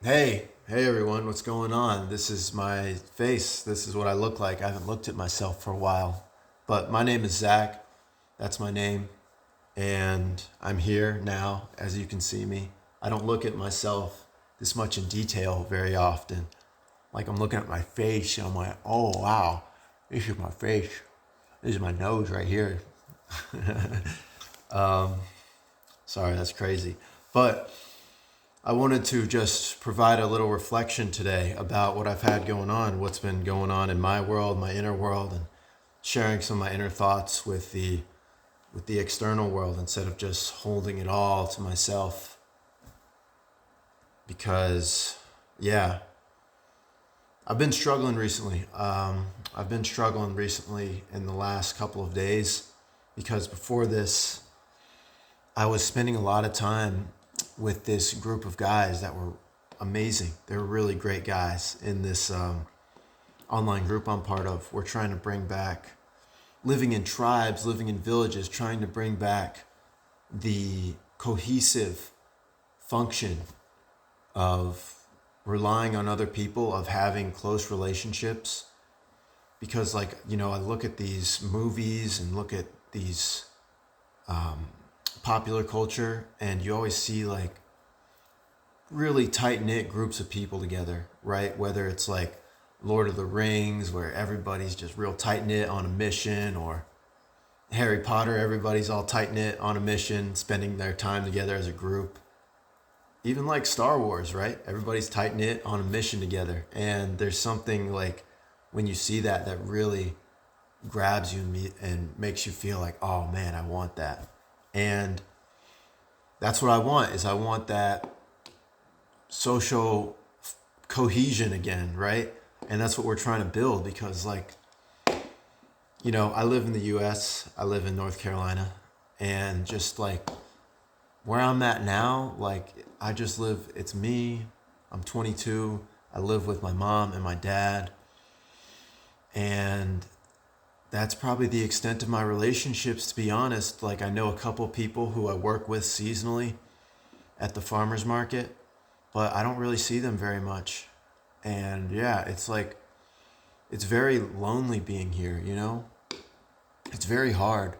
Hey everyone, what's going on? This is my face. This is what I look like. I haven't looked at myself for a while. But my name is Zach. That's my name. And I'm here now, as you can see me. I don't look at myself this much in detail very often. Like I'm looking at my face and I'm like, oh wow, this is my face. This is my nose right here. Sorry, that's crazy. But I wanted to just provide a little reflection today about what I've had going on, what's been going on in my world, my inner world, and sharing some of my inner thoughts with the external world instead of just holding it all to myself. Because, yeah, I've been struggling recently. I've been struggling recently in the last couple of days because before this, I was spending a lot of time with this group of guys that were amazing. They were really great guys in this online group I'm part of. We're trying to bring back living in tribes, living in villages, trying to bring back the cohesive function of relying on other people, of having close relationships. Because, like, I look at these movies and look at these popular culture, and you always see like really tight knit groups of people together, right? Whether it's like Lord of the Rings, where everybody's just real tight knit on a mission, or Harry Potter, everybody's all tight knit on a mission, spending their time together as a group. Even like Star Wars, right? Everybody's tight knit on a mission together. And there's something like when you see that that really grabs you and makes you feel like, oh man, I want that. And that's what I want is I want that social cohesion again, right? And that's what we're trying to build because like, I live in the US, I live in North Carolina, and just like where I'm at now, like I just live, it's me, I'm 22, I live with my mom and my dad, and that's probably the extent of my relationships, to be honest. Like I know a couple people who I work with seasonally at the farmer's market, but I don't really see them very much. And yeah, it's like, it's very lonely being here. It's very hard.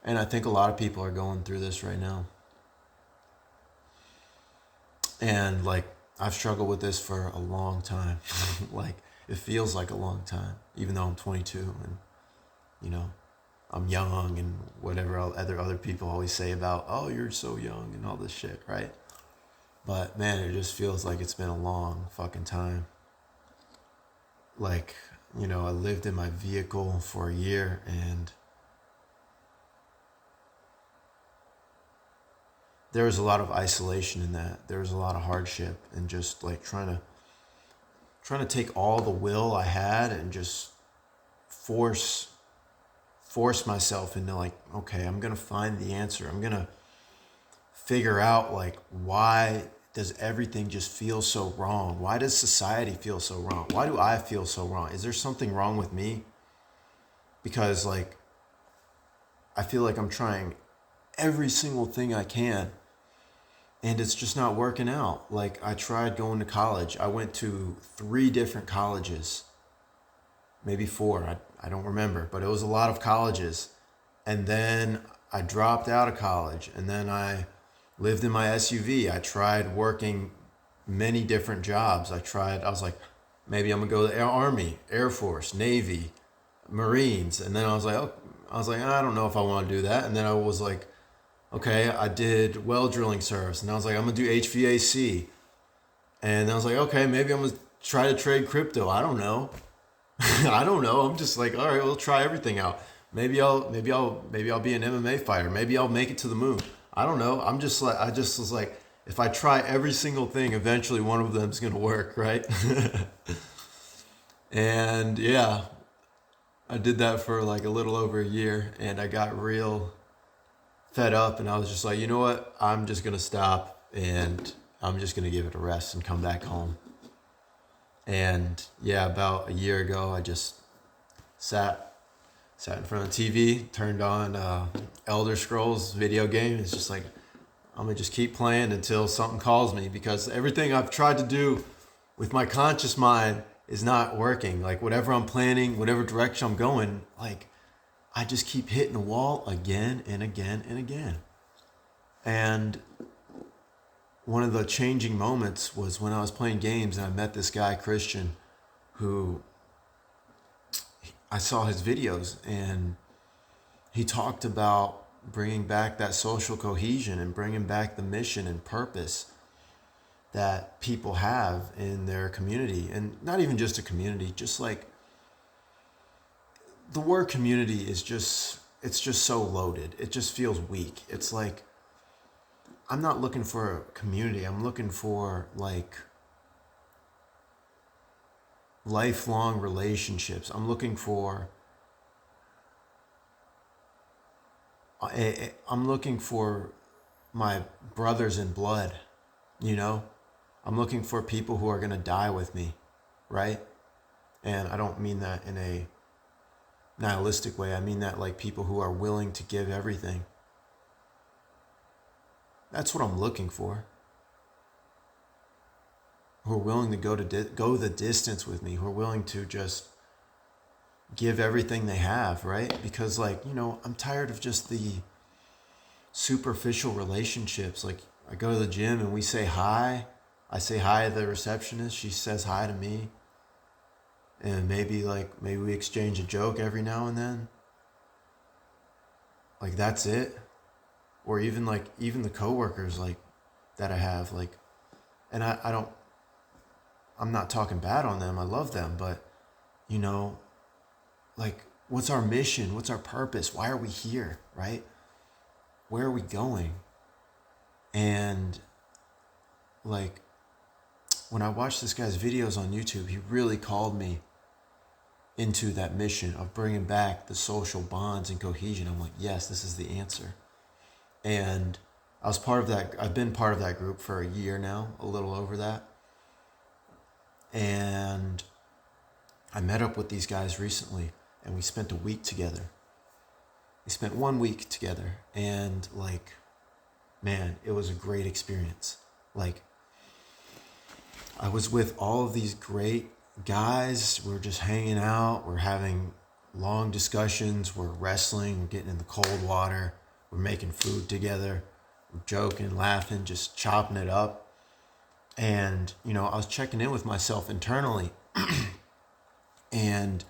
And I think a lot of people are going through this right now. And like, I've struggled with this for a long time. Like, it feels like a long time, even though I'm 22 and, you know, I'm young and whatever other people always say about, oh, you're so young and all this shit, right? But man, it just feels like it's been a long fucking time. Like, I lived in my vehicle for a year and there was a lot of isolation in that. There was a lot of hardship and just like trying to take all the will I had and just force myself into like, okay, I'm going to find the answer. I'm going to figure out like why does everything just feel so wrong? Why does society feel so wrong? Why do I feel so wrong? Is there something wrong with me? Because like I feel like I'm trying every single thing I can and it's just not working out. Like I tried going to college. I went to 3 different colleges, maybe 4. I don't remember, but it was a lot of colleges. And then I dropped out of college and then I lived in my SUV. I tried working many different jobs. I was like, maybe I'm gonna go to the Army, Air Force, Navy, Marines. And then I don't know if I want to do that. And then I was like, okay, I did well drilling service. And I was like, I'm gonna do HVAC. And I was like, okay, maybe I'm gonna try to trade crypto. I don't know. I don't know. I'm just like, all right, we'll try everything out. Maybe I'll be an MMA fighter. Maybe I'll make it to the moon. I don't know. I just was like, if I try every single thing, eventually one of them's gonna work, right? And yeah, I did that for like a little over a year, and I got real fed up, and I was just like, you know what? I'm just gonna stop, and I'm just gonna give it a rest and come back home. And yeah, about a year ago, I just sat sat in front of the TV, turned on Elder Scrolls video game. It's just like I'm gonna just keep playing until something calls me, because everything I've tried to do with my conscious mind is not working. Like whatever I'm planning, whatever direction I'm going, like I just keep hitting the wall again and again and again. And one of the changing moments was when I was playing games and I met this guy, Christian, who I saw his videos, and he talked about bringing back that social cohesion and bringing back the mission and purpose that people have in their community. And not even just a community, just like the word community is just, it's just so loaded. It just feels weak. It's like, I'm not looking for a community. I'm looking for like lifelong relationships. I'm looking for I'm looking for my brothers in blood, you know? I'm looking for people who are going to die with me, right? And I don't mean that in a nihilistic way. I mean that like people who are willing to give everything. That's what I'm looking for. Who are willing to go the distance with me, who are willing to just give everything they have, right? Because like, you know, I'm tired of just the superficial relationships. Like I go to the gym and we say hi. I say hi to the receptionist. She says hi to me. And maybe we exchange a joke every now and then. Like that's it. Or even the coworkers like that I have, like, and I'm not talking bad on them. I love them, but you know, like, what's our mission? What's our purpose? Why are we here, right? Where are we going? And like, when I watched this guy's videos on YouTube, he really called me into that mission of bringing back the social bonds and cohesion. I'm like, yes, this is the answer. And I was part of that. I've been part of that group for a year now, a little over that. And I met up with these guys recently, and we spent a week together. We spent 1 week together, and like, man, it was a great experience. Like, I was with all of these great guys. We're just hanging out. We're having long discussions. We're wrestling. We're getting in the cold water. We're making food together. We're joking, laughing, just chopping it up. And, you know, I was checking in with myself internally. And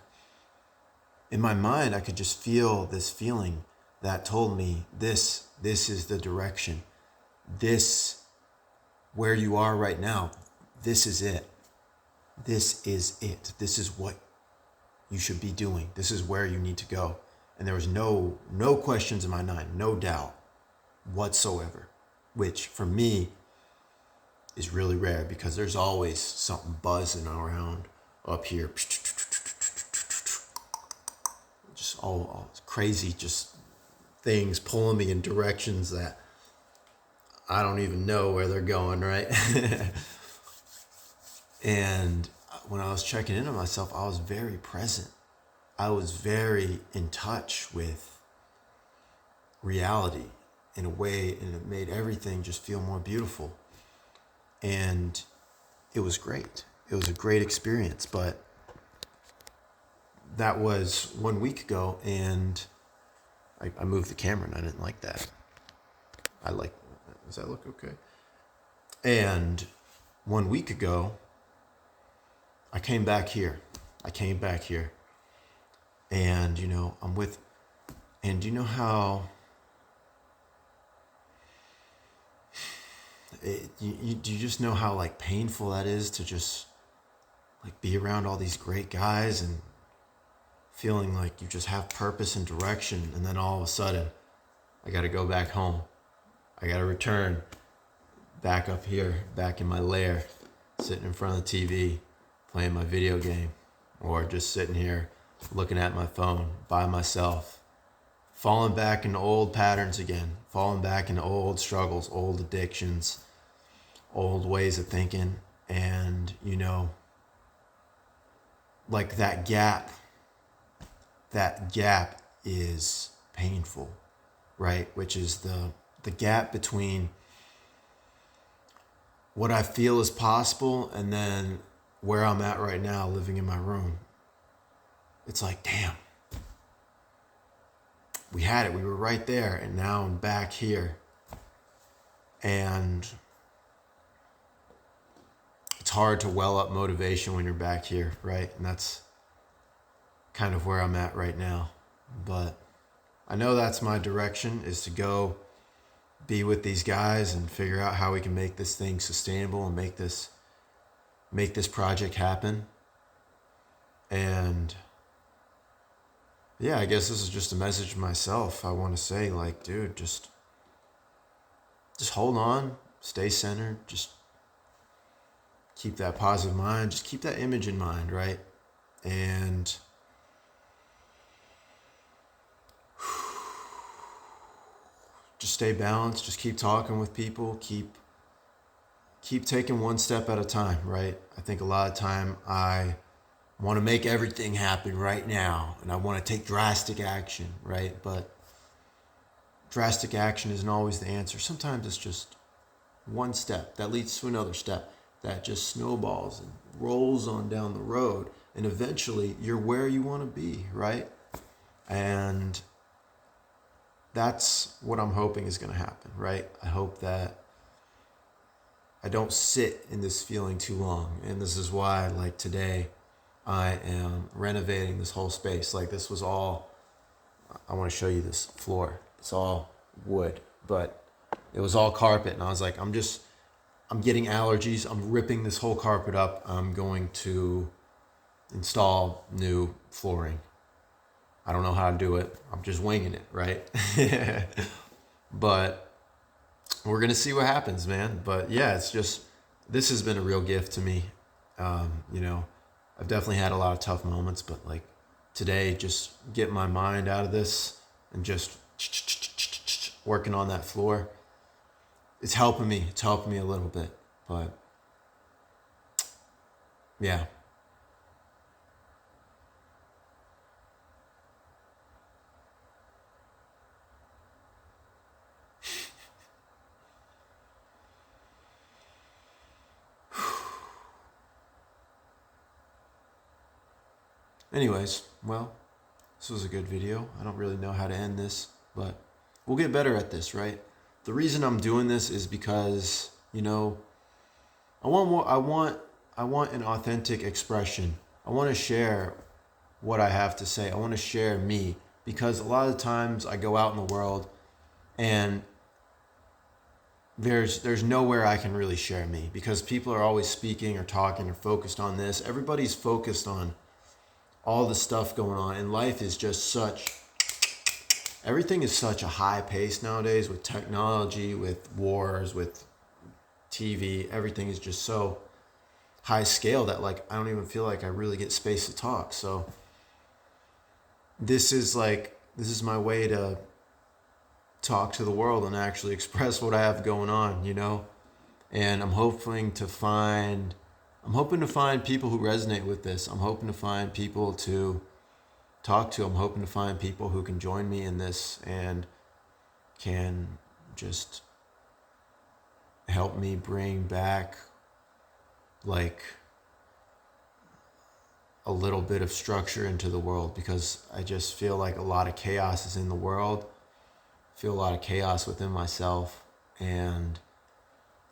in my mind, I could just feel this feeling that told me this is the direction. This, where you are right now, this is it. This is it. This is what you should be doing. This is where you need to go. And there was no questions in my mind, no doubt whatsoever, which for me is really rare, because there's always something buzzing around up here. Just all crazy, just things pulling me in directions that I don't even know where they're going, right? And when I was checking in on myself, I was very present. I was very in touch with reality in a way, and it made everything just feel more beautiful. And it was great. It was a great experience, but that was 1 week ago, and I moved the camera, and I didn't like that. Does that look okay? And 1 week ago, I came back here. And, you know, and you know how you just know how like painful that is to just like be around all these great guys and feeling like you just have purpose and direction, and then all of a sudden I got to go back home. I got to return back up here, back in my lair, sitting in front of the TV, playing my video game, or just sitting here looking at my phone by myself, falling back into old patterns again, falling back into old struggles, old addictions, old ways of thinking. And, you know, like that gap is painful, right? Which is the gap between what I feel is possible, and then where I'm at right now, living in my room. It's like, damn, we had it. We were right there, and now I'm back here. And it's hard to well up motivation when you're back here, right? And that's kind of where I'm at right now. But I know that's my direction, is to go be with these guys and figure out how we can make this thing sustainable and make this project happen. And yeah, I guess this is just a message to myself. I want to say, like, dude, just hold on, stay centered, just keep that positive mind, just keep that image in mind, right? And just stay balanced, just keep talking with people, keep taking one step at a time, right? I think a lot of time I want to make everything happen right now, and I want to take drastic action, right? But drastic action isn't always the answer. Sometimes it's just one step that leads to another step that just snowballs and rolls on down the road, and eventually you're where you want to be, right? And that's what I'm hoping is going to happen, right? I hope that I don't sit in this feeling too long. And this is why, like, today I am renovating this whole space. Like, this was all, I want to show you this floor. It's all wood, but it was all carpet. And I was like, I'm getting allergies. I'm ripping this whole carpet up. I'm going to install new flooring. I don't know how to do it. I'm just winging it, right? But we're going to see what happens, man. But yeah, it's just, this has been a real gift to me. You know, I've definitely had a lot of tough moments, but like today, just get my mind out of this and just working on that floor. It's helping me. It's helping me a little bit, but yeah. Anyways, well, this was a good video. I don't really know how to end this, but we'll get better at this, right? The reason I'm doing this is because, you know, I want an authentic expression. I want to share what I have to say. I want to share me, because a lot of times I go out in the world and there's nowhere I can really share me, because people are always speaking or talking or focused on this. Everybody's focused on all the stuff going on, and life is just everything is such a high pace nowadays, with technology, with wars, with TV. Everything is just so high scale that, like, I don't even feel like I really get space to talk. So this is my way to talk to the world and actually express what I have going on, you know? And I'm hoping to find people who resonate with this. I'm hoping to find people to talk to. I'm hoping to find people who can join me in this and can just help me bring back, like, a little bit of structure into the world, because I just feel like a lot of chaos is in the world. I feel a lot of chaos within myself, and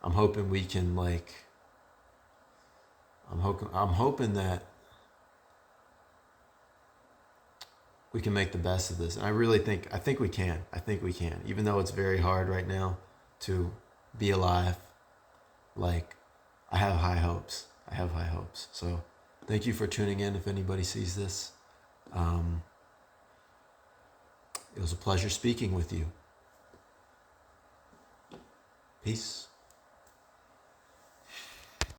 I'm hoping we can, like, I'm hoping that we can make the best of this. And I think we can. I think we can. Even though it's very hard right now to be alive, like, I have high hopes. I have high hopes. So thank you for tuning in. If anybody sees this, it was a pleasure speaking with you. Peace.